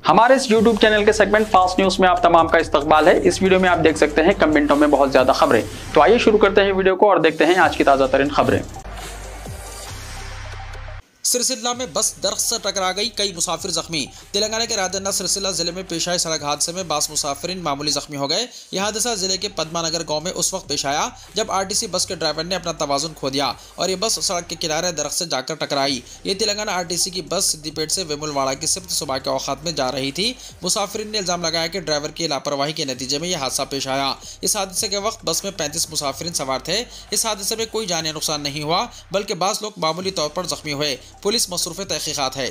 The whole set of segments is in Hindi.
हमारे इस YouTube चैनल के सेगमेंट फास्ट न्यूज में आप तमाम का इस्तकबाल है। इस वीडियो में आप देख सकते हैं कम मिनटों में बहुत ज्यादा खबरें। तो आइए शुरू करते हैं वीडियो को और देखते हैं आज की ताजा तरीन खबरें। सिरसिला में बस दरख्त से टकरा गई, कई मुसाफिर जख्मी। तेलंगाना के राजन्ना सिरसिला जिले में पेश आए सड़क हादसे में 22 मुसाफिरीन मामूली जख्मी हो गए। यह हादसा जिले के पद्मानगर गांव में उस वक्त पेश आया जब आरटीसी बस के ड्राइवर ने अपना तवाजुन खो दिया और ये बस सड़क के किनारे दरख्त से जाकर टकराई। ये तेलंगाना आरटीसी की बस सिद्दीपेट से वेमुलवाड़ा की सिफ्त सुबह के औकात में जा रही थी। मुसाफिरीन ने इल्जाम लगाया कि ड्राइवर की लापरवाही के नतीजे में यह हादसा पेश आया। इस हादसे के वक्त बस में 35 मुसाफिरीन सवार थे। इस हादसे में कोई जानी नुकसान नहीं हुआ, बल्कि 22 लोग मामूली तौर पर जख्मी हुए। पुलिस मसरूफ तहकीकात है।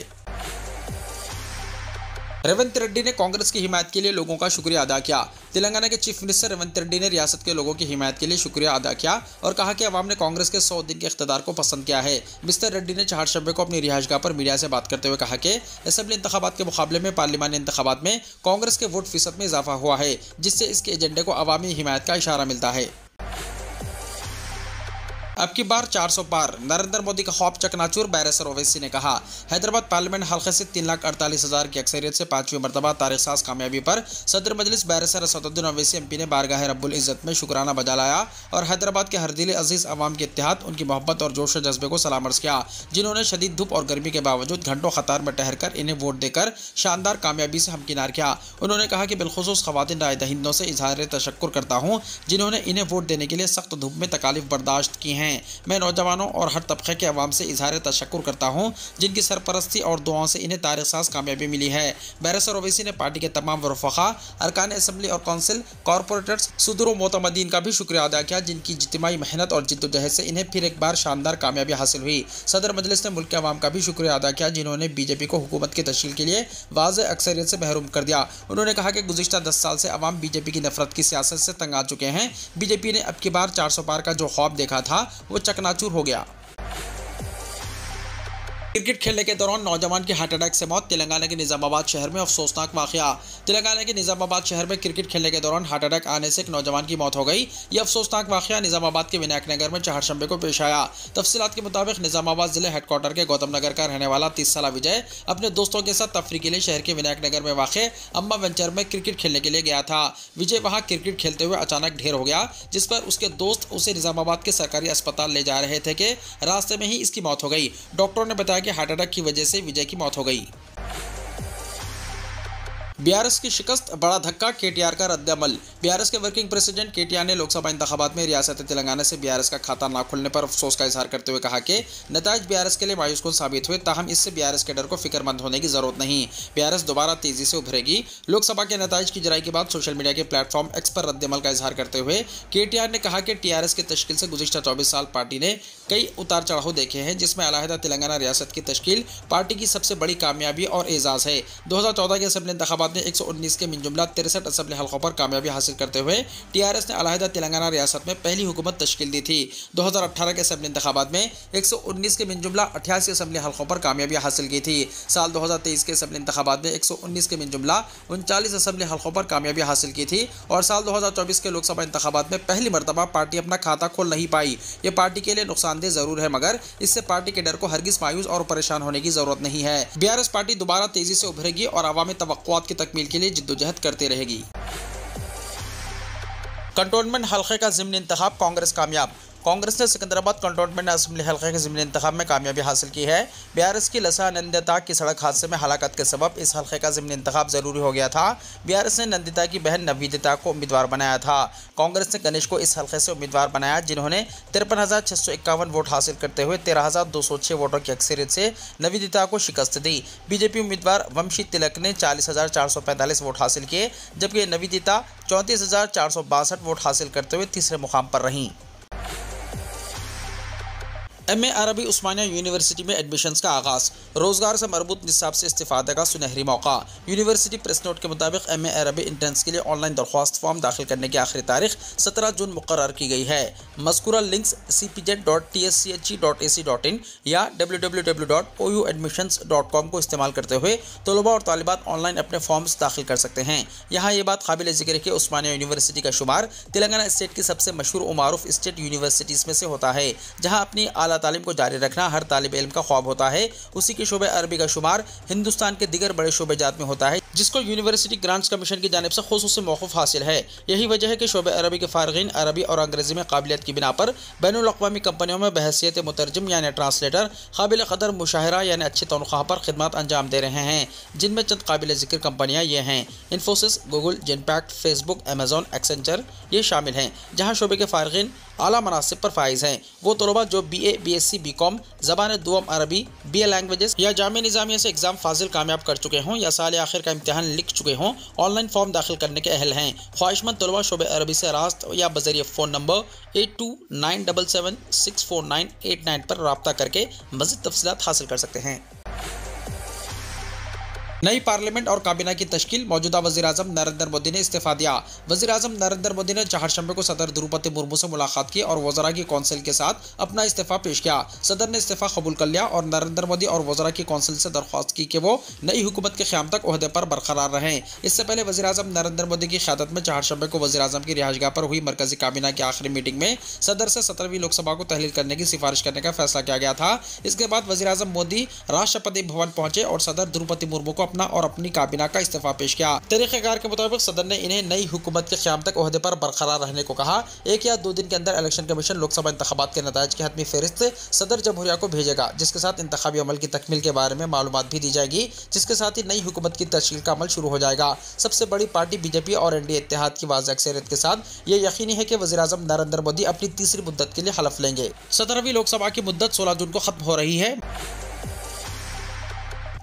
रेवंत रेड्डी ने कांग्रेस की हिमायत के लिए लोगों का शुक्रिया अदा किया। तेलंगाना के चीफ मिनिस्टर रेवंत रेड्डी ने रियासत के लोगों की हिमायत के लिए शुक्रिया अदा किया और कहा कि अवाम ने कांग्रेस के 100 दिन के इख्तिदार को पसंद किया है। मिस्टर रेड्डी ने चारशंबे को अपनी रिहाइशगाह पर मीडिया से बात करते हुए कहा कि असेंबली इंतखाबात के मुकाबले में पार्लिमानी इंतखाबात में कांग्रेस के वोट फीसद में इजाफा हुआ है, जिससे इसके एजेंडे को अवामी हिमायत का इशारा मिलता है। अब की बार 400 पार, नरेंद्र मोदी का ख्वाब चकनाचूर, बैरिस्टर ओवैसी ने कहा। हैदराबाद पार्लियामेंट हल्के से 3,48,000 की अक्सरियत से 5वीं मरतबा तारीख साज कामयाबी पर सदर मजलिस बैरिस्टर असदुद्दीन ओवैसी एमपी ने बारगाह रब्बुल इज़्ज़त में शुक्राना बजा लाया और हैदराबाद के हर दिल अजीज़ अवाम के इत्तेहाद, उनकी मोहब्बत और जोश जज्बे को सलाम अर्ज़ किया, जिन्होंने शदीद धूप और गर्मी के बावजूद घंटों कतार में ठहर कर इन्हें वोट देकर शानदार कामयाबी से हमकिनार किया। उन्होंने कहा कि बिलखुसूस ख़वातीन राय दहिंदों से इजहार तशक्कुर करता हूँ, जिन्होंने इन्हें वोट देने के लिए सख्त धूप में तकालीफ बर्दाश्त की हैं। मैं नौजवानों और हर तबके के अवाम से इजहार तशक्कुर करता हूँ, जिनकी सरपरस्ती और दुआओं से इन्हें तारीख साज कामयाबी मिली है। बैरिस्टर ओवैसी ने पार्टी के तमाम रफ़क़ा, अरकान असम्बली और कौंसिल, कॉरपोरेटर्स, सुदूर मोतमदीन का भी शुक्रिया अदा किया, जिनकी इज्तिमाई मेहनत और जिद्दोजहद से इन्हें फिर एक बार शानदार कामयाबी हासिल हुई। सदर मजलिस ने मुल्क के अवाम का भी शुक्रिया अदा किया, जिन्होंने बीजेपी को हुकूमत की तश्कील के लिए वाज़ेह अक्सरियत से महरूम कर दिया। उन्होंने कहा कि गुज़िश्ता 10 साल से अवाम बीजेपी की नफरत की सियासत से तंग आ चुके हैं। बीजेपी ने अब की बार 400 पार का जो ख्वाब देखा था वो चकनाचूर हो गया। क्रिकेट खेलने के दौरान नौजवान की हार्ट अटैक से मौत, तेलंगाना के निजामाबाद शहर में अफसोसनाक वाकया। तेलंगाना के निजामाबाद शहर में क्रिकेट खेलने के दौरान हार्ट अटैक आने से एक नौजवान की मौत हो गई। यह अफसोसनाक वाकया निजामाबाद के विनायक नगर में चारशंबे को पेश आया। तफसीलात के मुताबिक निजामाबाद जिले हेडक्वार्टर के गौतम नगर का रहने वाला 30 साला विजय अपने दोस्तों के साथ तफरी के लिए शहर के विनायक नगर में वाक़े अम्मा वेंचर में क्रिकेट खेलने के लिए गया था। विजय वहाँ क्रिकेट खेलते हुए अचानक ढेर हो गया, जिस पर उसके दोस्त उसे निजामाबाद के सरकारी अस्पताल ले जा रहे थे कि रास्ते में ही इसकी मौत हो गई। डॉक्टरों ने बताया कि हार्ट अटैक की वजह से विजय की मौत हो गई। बीआरएस की शिकस्त, बड़ा धक्का, केटीआर का रद्द-ए-अमल। बीआरएस के वर्किंग प्रेसिडेंट केटीआर ने लोकसभा इंतखाबात में रियासत तेलंगाना से बीआरएस का खाता ना खुलने पर अफसोस का इजहार करते हुए कहा कि नताइज बीआरएस के लिए मायूसकुन साबित हुए, ताहम इससे बीआरएस के डर को फिक्रमंद होने की जरूरत नहीं। बीआरएस दोबारा तेजी से उभरेगी। लोकसभा के नताइज की जराई के बाद सोशल मीडिया के प्लेटफॉर्म एक्स पर रद्द-ए-अमल का इजहार करते हुए केटीआर ने कहा कि टीआरएस की तश्कील से गुज़िश्ता 24 साल पार्टी ने कई उतार चढ़ाव देखे हैं, जिसमें अलहदा तेलंगाना रियासत की तश्कील पार्टी की सबसे बड़ी कामयाबी और एजाज़ है। 2014 के असेंबली इंतखाबात में 119 के मिनजुमला 63 असेंबली हल्कों पर कामयाबी हासिल करते हुए टीआरएस ने अलहदा तेलंगाना रियासत में पहली हुकूमत तश्कील दी थी। 2018 के असेंबली इंतखाबात में 119 के मिनजुमला 88 असेंबली हल्कों पर कामयाबी हासिल की थी। साल 2023 के असेंबली इंतखाबात में 119 के मिनजुमला 39 असेंबली हल्कों पर कामयाबी हासिल की थी और साल 2024 के लोकसभा इंतखाबात में पहली मरतबा पार्टी अपना खाता खोल नहीं पाई। ये पार्टी के लिए नुकसानदेह जरूर है, मगर इससे पार्टी के डर को हरगिज मायूस और परेशान होने की जरूरत नहीं है। बीआरएस पार्टी दोबारा तेजी से उभरेगी और अवामी तवक्कुआत की तकमील के लिए जिद्दोजहद करती रहेगी। कंटोनमेंट हल्के का ज़िमनी इंतखाब, कांग्रेस कामयाब। कांग्रेस ने सिकंदराबाद कंटोनमेंट असेंबली हल्के के ज़िमनी इंतखाब में कामयाबी हासिल की है। बीआरएस की लसा नंदिता की सड़क हादसे में हलाकत के सबब इस हल्के का ज़िमनी इंतखाब जरूरी हो गया था। बीआरएस ने नंदिता की बहन नवीदिता को उम्मीदवार बनाया था। कांग्रेस ने गणेश को इस हल्के से उम्मीदवार बनाया, जिन्होंने 53,651 वोट हासिल करते हुए 13,206 वोटों की अक्सरियत से नवीदिता को शिकस्त दी। बीजेपी उम्मीदवार वंशी तिलक ने 40,445 वोट हासिल किए, जबकि नवीदिता 34,462 वोट हासिल करते हुए तीसरे मुकाम पर रहीं। एमए अरबी उस्मानिया यूनिवर्सिटी में एडमिशन्स का आगाज़, रोज़गार से मरबूत निसाब से इस्तिफादे का सुनहरी मौका। यूनिवर्सिटी प्रेस नोट के मुताबिक एमए अरबी इंट्रेंस के लिए ऑनलाइन दरख्वास्त फॉर्म दाखिल करने की आखिरी तारीख 17 जून मुकर्रर की गई है। मज़कूरा लिंक्स cpz.tschche.ac.in या www.ouadmissions.com को इस्तेमाल करते हुए तलबा और तालिबात ऑनलाइन अपने फॉर्म्स दाखिल कर सकते हैं। यहाँ ये बात काबिल ज़िक्र है कि उस्मानिया यूनिवर्सिटी का शुमार तेलंगाना स्टेट की सबसे मशहूर और मारूफ स्टेट यूनिवर्सिटीज़ में से होता है, जहाँ अपनी आला आला तालीम को जारी रखना हर तालिब इल्म का ख्वाब होता है। उसी के शोबे अरबी का शुमार हिंदुस्तान के दीगर बड़े शोबे जात में होता है, जिसको यूनिवर्सिटी ग्रांट्स कमीशन की जानिब से खुसूसी मौक़ूफ़ हासिल है। यही वजह है कि शोबे अरबी के फ़ारिग़ीन अरबी और अंग्रेज़ी में काबिलियत की बिना पर बैनुल अक़वामी कंपनियों में बहैसियत मुतरजम यानी ट्रांसलेटर काबिल क़दर मुशाहिरा यानी अच्छी तनख्वाह पर खिदमत अंजाम दे रहे हैं, जिनमें चंद काबिल ज़िक्र कंपनियाँ ये हैं: Infosys, Google, Genpact, Facebook, Amazon, Accenture ये शामिल हैं। जहाँ शोबे के फ़ारिग़ीन आला मनासिब पर फाइज हैं वो तलबा जो BA, BSc, BCom, ज़बान दुआम अरबी, BA लैंग्वेजेस या जामिया निज़ामिया से एग्ज़ाम फाजिल कामयाब कर चुके हों या साल आखिर का इम्तिहान लिख चुके हों, ऑनलाइन फॉर्म दाखिल करने के अहल हैं। ख्वाहिशमंद तलबा शोबे अरबी से रास्त या बज़रिए फ़ोन नंबर 8297764989 पर रब्ता करके मज़ीद तफ़सीलात हासिल कर सकते हैं। नई पार्लियामेंट और काबीना की तश्कील, मौजूदा वज़ीर-ए-आज़म नरेंद्र मोदी ने इस्तीफ़ा दिया। वज़ीर-ए-आज़म नरेंद्र मोदी ने चहारशंबे को सदर द्रौपदी मुर्मू से मुलाकात की और वज़रा की कौंसिल के साथ अपना इस्तीफ़ा पेश किया। सदर ने इस्तीफ़ा कबूल कर लिया और नरेंद्र मोदी और वज़रा की कौंसिल से दरख्वास्त की कि वो नई हुकूमत के क़याम तक ओहदे पर बरकरार रहें। इससे पहले वज़ीर-ए-आज़म नरेंद्र मोदी की क़यादत में चहारशंबे को वज़ीर-ए-आज़म की रिहाइशगाह पर हुई मरकज़ी काबीना की आखिरी मीटिंग में सदर से 17वीं लोकसभा को तहलील करने की सिफारिश करने का फैसला किया गया था। इसके बाद वज़ीर-ए-आज़म मोदी राष्ट्रपति भवन पहुंचे और सदर द्रौपदी मुर्मू को अपना और अपनी काबीना का इस्तीफा पेश किया। तरीक़ेकार के मुताबिक सदर ने इन्हें नई हुकूमत के क़याम तक ओहदे पर बरकरार रहने को कहा। 1 या 2 दिन के अंदर इलेक्शन कमीशन लोकसभा इंतखाबात के नताइज की हतमी फहरिस्त सदर जमहूरिया को भेजेगा, जिसके साथ इंतखाबी अमल की तकमील के बारे में मालूमात भी दी जाएगी, जिसके साथ ही नई हुकूमत की तश्कील का अमल शुरू हो जाएगा। सबसे बड़ी पार्टी बीजेपी और NDA इत्तेहाद की वाज़ेह अक्सरियत के साथ ये यकीनी है कि वज़ीर-ए-आज़म नरेंद्र मोदी अपनी तीसरी मुद्दत के लिए हलफ लेंगे। 17वीं लोकसभा की मुद्दत 16 जून को खत्म हो रही है।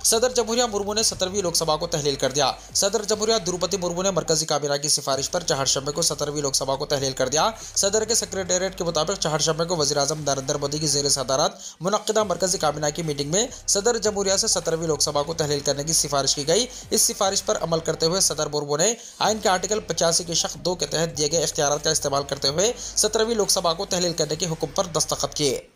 सदर जमहूरिया मुर्मू ने 17वीं लोकसभा को तहलील कर दिया। सदर जमहूरिया द्रौपदी मुर्मू ने मरकजी काबीना की सिफारिश पर चहारशंबे को 17वीं लोकसभा को तहलील कर दिया। सदर के सेक्रेटेरिएट के मुताबिक चहारशंबे को वज़ीर-ए-आज़म नरेंद्र मोदी की ज़ेर सदारत मुनक्किदा मरकजी काबीना की मीटिंग में सदर जमहूरिया से 17वीं लोकसभा को तहलील करने की सिफारिश की गई। इस सिफारिश पर अमल करते हुए सदर मुर्मू ने आइन के आर्टिकल 85 के शक 2 के तहत दिए गए इख्तियारात का इस्तेमाल करते हुए 17वीं लोकसभा को तहलील करने के हुक्म पर दस्तखत किए।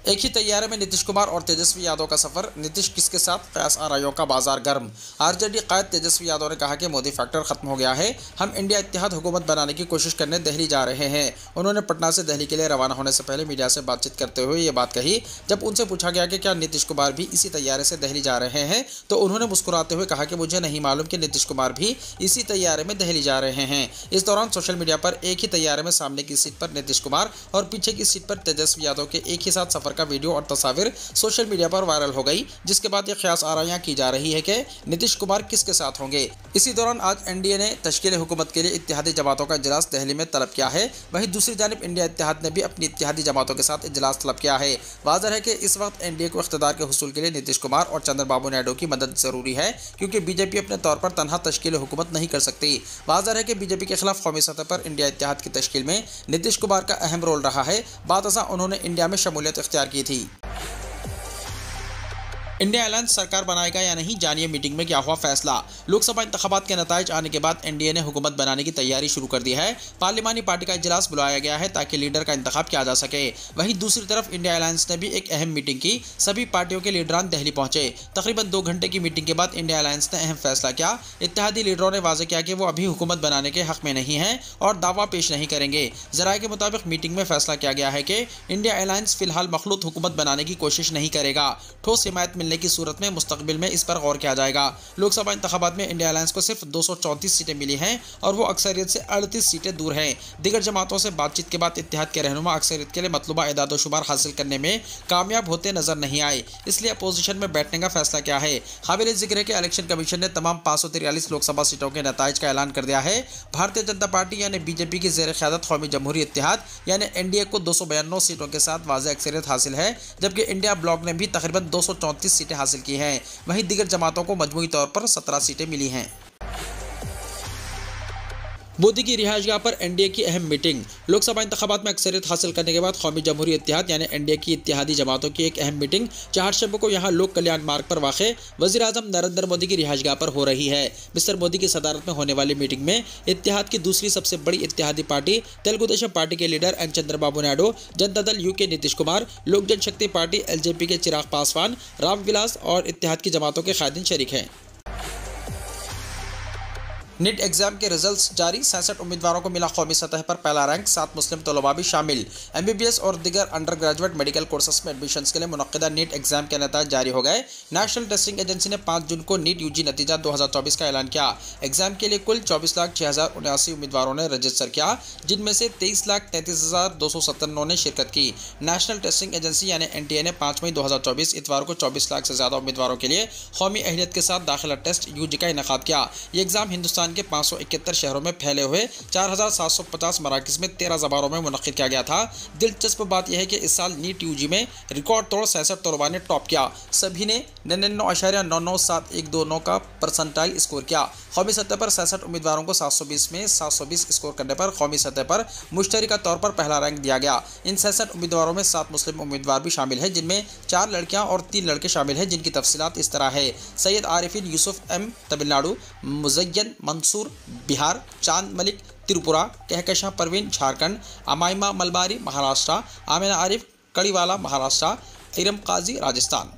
एक ही तैयारे में नीतीश कुमार और तेजस्वी यादव का सफर, नीतीश किसके साथ, कयास आराइयों का बाजार गर्म। आरजेडी कायद तेजस्वी यादव ने कहा कि मोदी फैक्टर खत्म हो गया है, हम इंडिया इत्तेहाद हुकूमत बनाने की कोशिश करने दिल्ली जा रहे हैं। उन्होंने पटना से दिल्ली के लिए रवाना होने से पहले मीडिया से बातचीत करते हुए ये बात कही। जब उनसे पूछा गया कि क्या नीतीश कुमार भी इसी तैयारे से दिल्ली जा रहे हैं, तो उन्होंने मुस्कुराते हुए कहा कि मुझे नहीं मालूम कि नीतीश कुमार भी इसी तैयारे में दिल्ली जा रहे हैं। इस दौरान सोशल मीडिया पर एक ही तैयारे में सामने की सीट पर नीतीश कुमार और पीछे की सीट पर तेजस्वी यादव के एक ही साथ सफर का वीडियो और तस्वीर सोशल मीडिया पर वायरल हो गई, जिसके बाद ये ख्यास आराइयां की जा रही है कि नीतीश कुमार किसके साथ होंगे। इसी दौरान आज NDA ने तश्कील हुकूमत के लिए इत्तेहादी जमातों का इजलास दिल्ली में तलब किया है। वहीं दूसरी जानिब इंडिया इत्तेहाद ने भी अपनी इत्तेहादी जमातों के साथ इजलास तलब किया है। वाज़ेह है कि इस वक्त NDA को इख्तिदार के हुसूल के लिए नीतीश कुमार और चंद्रबाबू नायडू की मदद जरूरी है, क्योंकि बीजेपी अपने तौर पर तनहा तश्कील हुकूमत नहीं कर सकती। वाज़ेह है कि बीजेपी के खिलाफ कौमी सतह पर इंडिया इत्तेहाद की तश्कील में नीतीश कुमार का अहम रोल रहा है। बादशाह उन्होंने इंडिया में शमूलियत इख्तियार की थी। इंडिया अलायंस सरकार बनाएगा या नहीं, जानिए मीटिंग में क्या हुआ फैसला। लोकसभा इंतखाबात के नताइज आने के बाद NDA ने हुकूमत बनाने की तैयारी शुरू कर दी है। पार्लिमानी पार्टी का इजलास बुलाया गया है ताकि लीडर का इंतखाब किया जा सके। वहीं दूसरी तरफ इंडिया अलायंस ने भी एक अहम मीटिंग की। सभी पार्टियों के लीडरान दिल्ली पहुंचे। तकरीबन 2 घंटे की मीटिंग के बाद इंडिया अलायंस ने अहम फैसला किया। इत्तेहादी लीडरों ने वाज़ेह किया कि वो अभी हुकूमत बनाने के हक में नहीं है और दावा पेश नहीं करेंगे। ज़राए के मुताबिक मीटिंग में फैसला किया गया है कि इंडिया अलायंस फिलहाल मखलूत हुकूमत बनाने की कोशिश नहीं करेगा। ठोस हिमायत मिलने की सूरत में मुस्तकबिल में इस पर गौर किया जाएगा। लोकसभा इंतखाबात में इंडिया अलायंस को सिर्फ 234 सीटें मिली हैं और वो अक्सरियत से 38 सीटें दूर हैं। दीगर जमातों से बातचीत के बाद इत्तेहाद के रहनुमा अक्सरियत के लिए मतलूबा एदाद शुमार हासिल करने में कामयाब होते नजर नहीं आए, इसलिए अपोजिशन में बैठने का फैसला किया है। काबिल जिक्र है कि इलेक्शन कमीशन ने तमाम 543 लोकसभा सीटों के नताइज का ऐलान कर दिया है। भारतीय जनता पार्टी यानी बीजेपी की ज़ेर क़यादत कौमी जमहूरी इत्तेहाद यानी NDA को 292 सीटों के साथ वाज़ेह अक्सरियत हासिल है, जबकि इंडिया ब्लॉक ने भी तकरीबन 234 सीटें हासिल की हैं। वहीं दीगर जमातों को मजमूई तौर पर 17 सीटें मिली हैं। मोदी की रिहाइशगाह पर NDA की अहम मीटिंग। लोकसभा इंतखाबात में अक्सरियत हासिल करने के बाद कौमी जमहूरी इत्तेहाद यानी NDA की इत्तेहादी जमातों की एक अहम मीटिंग चहारशंबे को यहाँ लोक कल्याण मार्ग पर वाक़े वज़ीर-ए-आज़म नरेंद्र मोदी की रिहाइशगाह पर हो रही है। मिस्टर मोदी की सदारत में होने वाली मीटिंग में इत्तेहाद की दूसरी सबसे बड़ी इत्तेहादी पार्टी तेलुगु देशम पार्टी के leader N Chandrababu Naidu, Janata Dal UK Nitish Kumar, लोक जनशक्ति पार्टी LJP के चिराग पासवान, रामविलास और इत्तेहाद की जमातों के कायदीन शरीक हैं। नीट एग्जाम के रिजल्ट्स जारी, 67 उम्मीदवारों को मिला कौमी सतह पर पहला रैंक, 7 मुस्लिम तलबा भी शामिल। MBBS और दीगर अंडर ग्रेजुएट मेडिकल कोर्सेस में एडमिशन के लिए मुनक्किदा नीट एग्जाम के नतीजे जारी हो गए। नेशनल टेस्टिंग एजेंसी ने 5 जून को नीट यूजी नतीजा 2024 का ऐलान किया। एग्जाम के लिए कुल 24,06,079 उम्मीदवारों ने रजिस्टर किया, जिनमें से 23,33,297 ने शिरकत की। नेशनल टेस्टिंग एजेंसी यानी NTA ने 5 मई 2024 इतवार को 24 लाख से ज्यादा उम्मीदवारों के लिए कौमी अहलियत के साथ दाखिला टेस्ट यूजी का इनेकाद किया। ये एग्जाम हिंदुस्तान के 571 शहरों में फैले हुए 4,750 मराकज़ में 13 ज़बानों में मुनक्किद किया गया था। दिलचस्प बात यह है कि इस साल नीट यूजी में रिकॉर्ड तोड़ 66 तलबा ने टॉप किया। सभी ने 99.99712 का परसेंटाइल स्कोर किया। कौमी सतह पर 66 उम्मीदवारों को 720 में 720 स्कोर करने पर कौमी सतह पर मुश्तरका तौर पर पहला रैंक दिया गया। इन 66 उम्मीदवारों में 7 मुस्लिम उम्मीदवार भी शामिल हैं, जिनमें 4 लड़कियां और 3 लड़के शामिल हैं, जिनकी तफसीलात इस तरह है। सैयद आरिफिन यूसुफ M तमिलनाडु, मुज़य्यन मंसूर बिहार, चांद मलिक त्रिपुरा, कहकशां परवीन झारखंड, अमाइमा मलबारी महाराष्ट्र, आमिना आरिफ कड़ीवाला महाराष्ट्र, इरम काजी राजस्थान।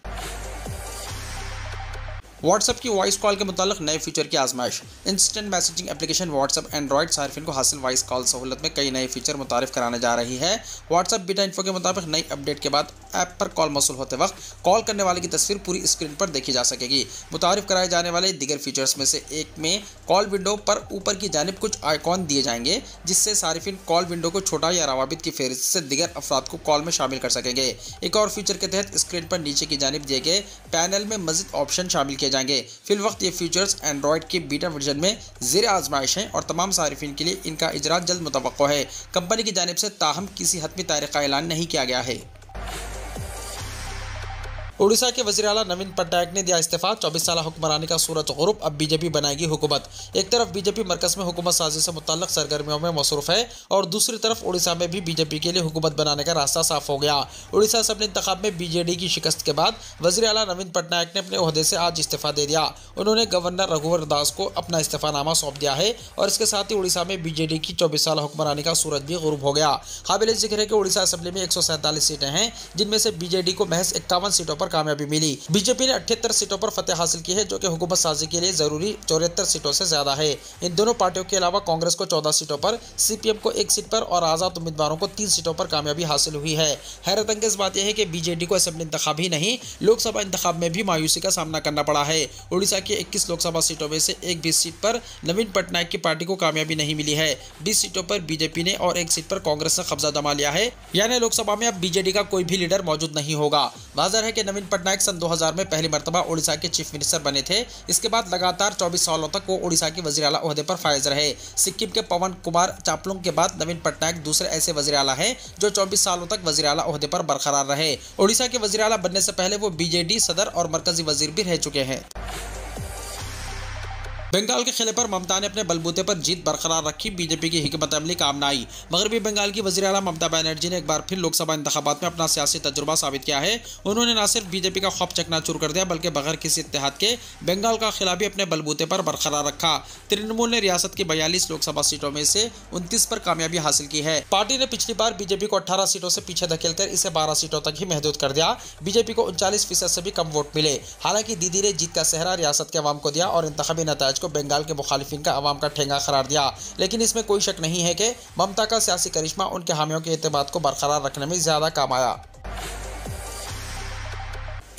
व्हाट्सएप की वॉइस कॉल के मुतालिक नए फीचर की आजमाइश। Instant messaging application WhatsApp Android सार्फिन को हासिल वॉइस कॉल सहूलत में कई नए फीचर मुतारिफ कराने जा रही है। व्हाट्सएप बीटा इन्फो के मुताबिक नई अपडेट के बाद ऐप पर कॉल मौसूल होते वक्त कॉल करने वाले की तस्वीर पूरी स्क्रीन पर देखी जा सकेगी। मुतारिफ कराए जाने वाले दीगर फीचर्स में से एक में कॉल विंडो पर ऊपर की जानिब कुछ आइकॉन दिए जाएंगे, जिससे सार्फिन कॉल विंडो को छोटा या रवाबित की फहरिस्त से दीगर अफराद को कॉल में शामिल कर सकेंगे। एक और फीचर के तहत स्क्रीन पर नीचे की जानिब दिए गए पैनल में मज़ीद ऑप्शन शामिल किए जाएंगे। फिलहाल ये फीचर्स एंड्रॉइड के बीटा वर्जन में ज़ेर आजमाइश हैं और तमाम सारिफिन के लिए इनका इजरा जल्द मुतवक्को है। कंपनी की जानिब से ताहम किसी हतमी तारीख का ऐलान नहीं किया गया है। उड़ीसा के वज़ीर आला नवीन पटनायक ने दिया इस्तीफा, 24 साल हुक्मरानी का सूरज गुरूब, अब बीजेपी बनाएगी हुकूमत। एक तरफ बीजेपी मरकज़ में हुकूमत साजी से मुतल्लक सरगर्मियों में मसरूफ़ है और दूसरी तरफ उड़ीसा में भी बीजेपी के लिए हुकूमत बनाने का रास्ता साफ हो गया। उड़ीसा असेंबली इंतखाब में BJD की शिकस्त के बाद वज़ीर आला नवीन पटनायक ने अपने ओहदे से आज इस्तीफा दे दिया। उन्होंने गवर्नर रघुवर दास को अपना इस्तीफानामा सौंप दिया है और इसके साथ ही उड़ीसा में BJD की 24 साल हुक्मरानी का सूरज भी गुरूब हो गया। काबिल जिक्र है कि उड़ीसा असेंबली में 147 सीटें हैं, जिनमें से BJD को महज 51 सीटों पर कामयाबी मिली। बीजेपी ने 78 सीटों पर फतेह हासिल की है, जो कि हुकूमत साजी के लिए जरूरी 74 सीटों से ज्यादा है। इन दोनों पार्टियों के अलावा कांग्रेस को 14 सीटों पर, CPM को 1 सीट पर और आज़ाद उम्मीदवारों को 3 सीटों पर कामयाबी हासिल हुई है। हैरत अंगेज बात यह है कि BJD को असेंबली इंतखाब ही नहीं, लोकसभा इंतखाब में भी मायूसी का सामना करना पड़ा है। उड़ीसा की 21 लोकसभा सीटों में से एक 20 सीट पर नवीन पटनायक की पार्टी को कामयाबी नहीं मिली है। 20 सीटों पर बीजेपी ने और 1 सीट पर कांग्रेस ने कब्जा जमा लिया है, यानी लोकसभा में अब BJD का कोई भी लीडर मौजूद नहीं होगा। वाज़ेह है कि नवीन पटनायक सन 2000 में पहली मरतबा उड़ीसा के चीफ मिनिस्टर बने थे। इसके बाद लगातार 24 सालों तक वो उड़ीसा के वज़ीर आला ओहदे पर फायज रहे। सिक्किम के पवन कुमार चापलुंग के बाद नवीन पटनायक दूसरे ऐसे वज़ीर आला हैं जो 24 सालों तक वज़ीर आला ओहदे पर बरकरार रहे। उड़ीसा के वज़ीर आला बनने से पहले वो BJD सदर और मरकजी वज़ीर भी रह चुके हैं। बंगाल के किले पर ममता ने अपने बलबूते पर जीत बरकरार रखी, बीजेपी की हिकमत अमली काम न आई। मगरबी बंगाल की वज़ीर आला ममता बनर्जी ने एक बार फिर लोकसभा इंतखाबात में अपना सियासी तजुर्बा साबित किया है। उन्होंने न सिर्फ बीजेपी का खौफ चकनाचूर कर दिया, बल्कि बगैर किसी इत्तेहाद के बंगाल का खिला भी अपने बलबूते पर बरकरार रखा। तृणमूल ने रियासत की 42 लोकसभा सीटों में से 29 पर कामयाबी हासिल की है। पार्टी ने पिछली बार बीजेपी को 18 सीटों से पीछे धकेलकर इसे 12 सीटों तक ही महदूद कर दिया। बीजेपी को 39% से भी कम वोट मिले। हालांकि दीदी ने जीत का सेहरा रियासत के अवाम को दिया और इंतखाबी नतायज को बंगाल के मुखालिफिन का अवाम का ठेंगा करार दिया। लेकिन इसमें कोई शक नहीं है कि ममता का सियासी करिश्मा उनके हामियों के एतमाद को बरकरार रखने में ज्यादा काम आया।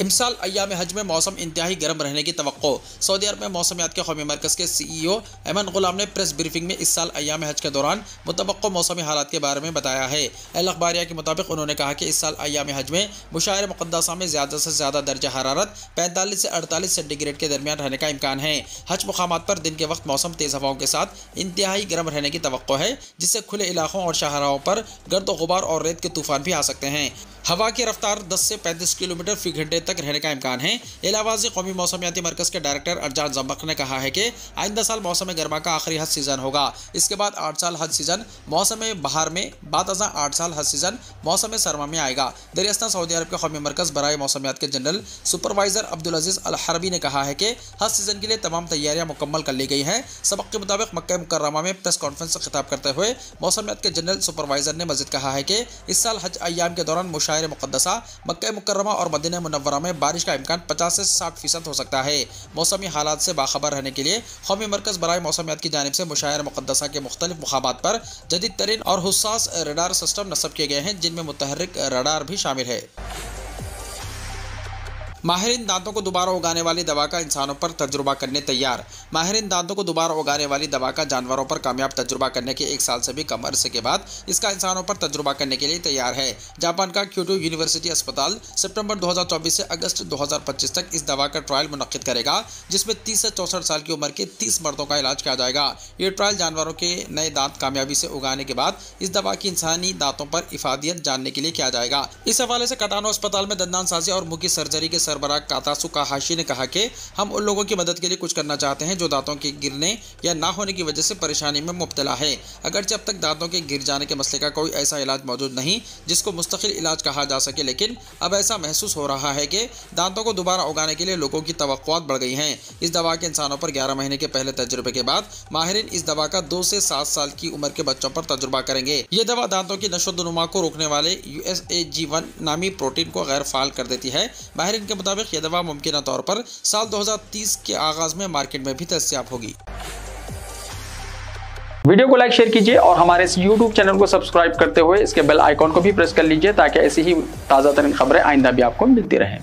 इमसाल अय्याम हज में मौसम इंतहाई गर्म रहने की तवक्को। सऊदी अरब में मौसमियात के कौमी मरकज़ के CEO ऐमन गुलाम ने प्रेस ब्रीफिंग में इस साल अय्याम हज के दौरान मुतवक्को मौसमी हालात के बारे में बताया है। अल अखबारिया के मुताबिक उन्होंने कहा कि इस साल अय्याम हज में मुशायर मुक़द्दसा में ज़्यादा से ज़्यादा दर्जा हरारत 45 से 48 सेंटीग्रेड के दरमियान रहने का इम्कान है। हज मुकामात पर दिन के वक्त मौसम तेज़ हवाओं के साथ इंतहाई गर्म रहने की तवक्को है, जिससे खुले इलाकों और शाहराहों पर गर्द गुबार और रेत के तूफान भी आ सकते हैं। हवा की रफ्तार 10 से 35 किलोमीटर फी घंटे तक रहने का इम्कान है। इलाहाबाद कौमी मौसमियाती मरकज़ के डायरेक्टर अरजान जम्बक ने कहा है कि आइंदा साल मौसम गर्मा का आखिरी हज सीज़न होगा। इसके बाद 8 साल हज सीज़न मौसम बहार में, बाद अज़ां 8 साल हज सीज़न मौसम सरमा में आएगा। दरियास्तान सऊदी अरब के कौमी मरकज़ बराए मौसमियात के जनरल सुपरवाइज़र अब्दुल अजीज़ अल हरबी ने कहा है कि हज सीज़न के लिए तमाम तैयारियां मुकम्मल कर ली गई हैं। सबक के मुताबिक मक्का मुकर्रमा में प्रेस कॉन्फ्रेंस से खिताब करते हुए मौसमियात के जनरल सुपरवाइज़र ने मज़ीद कहा है कि इस साल हज अय्याम के दौरान मुशायर मुक़द्दसा मक्का मुकर्रमा और मदीना मुनव्वरा छिंदवाड़ा में बारिश का इम्कान 50 से 60% हो सकता है। मौसमी हालात से बाखबर रहने के लिए कौमी मरकज़ बराए मौसमियात की जानिब से मुशायर मुक़द्दसा के मुख्तलिफ मुकामात पर जदीद तरीन और हुस्सास रडार सिस्टम नस्ब किए गए हैं, जिनमें मुतहर्रिक रडार भी शामिल है। माहिरीन दांतों को दोबारा उगाने वाली दवा का इंसानों पर तजुर्बा करने तैयार। माहिरीन दांतों को दोबारा उगाने वाली दवा का जानवरों पर कामयाब तजुर्बा करने के 1 साल से भी कम अरसे के बाद इसका इंसानों पर तजुर्बा करने के लिए तैयार है। जापान का क्योटो यूनिवर्सिटी अस्पताल सितंबर 2024 से अगस्त 2025 तक इस दवा का ट्रायल मुनक्किद करेगा, जिसमें 30 से 64 साल की उम्र के 30 मर्दों का इलाज किया जाएगा। ये ट्रायल जानवरों के नए दांत कामयाबी से उगाने के बाद इस दवा की इंसानी दांतों पर इफादियत जानने के लिए किया जाएगा। इस हवाले से कटानो अस्पताल में दंदान साजी और मुंह की सर्जरी के सरबराह कातासुका हाशी ने कहा कि हम उन लोगों की मदद के लिए कुछ करना चाहते हैं जो दांतों के गिरने या ना होने की वजह से परेशानी में मुब्तला है। अगरचे अब तक दांतों के गिर जाने के मसले का कोई ऐसा इलाज मौजूद नहीं जिसको मुस्तकिल इलाज कहा जा सके, लेकिन अब ऐसा महसूस हो रहा है कि दांतों को दोबारा उगाने के लिए लोगों की तवक्कुआत बढ़ गई हैं। इस दवा के इंसानों पर 11 महीने के पहले तजुर्बे के बाद माहिरीन इस दवा का 2 से 7 साल की उम्र के बच्चों पर तजुर्बा करेंगे। ये दवा दांतों की नशोनुमा को रोकने वाले USAG1 नामी प्रोटीन को गैर फाल कर देती है। माहिरीन के मुताबिक यह दवा मुमकिन तौर पर साल 2030 के आगाज में मार्केट में भी दस्तयाब होगी। वीडियो को लाइक शेयर कीजिए और हमारे इस YouTube चैनल को सब्सक्राइब करते हुए इसके बेल आइकॉन को भी प्रेस कर लीजिए ताकि ऐसी ही ताज़ा तरीन खबरें आइंदा भी आपको मिलती रहें।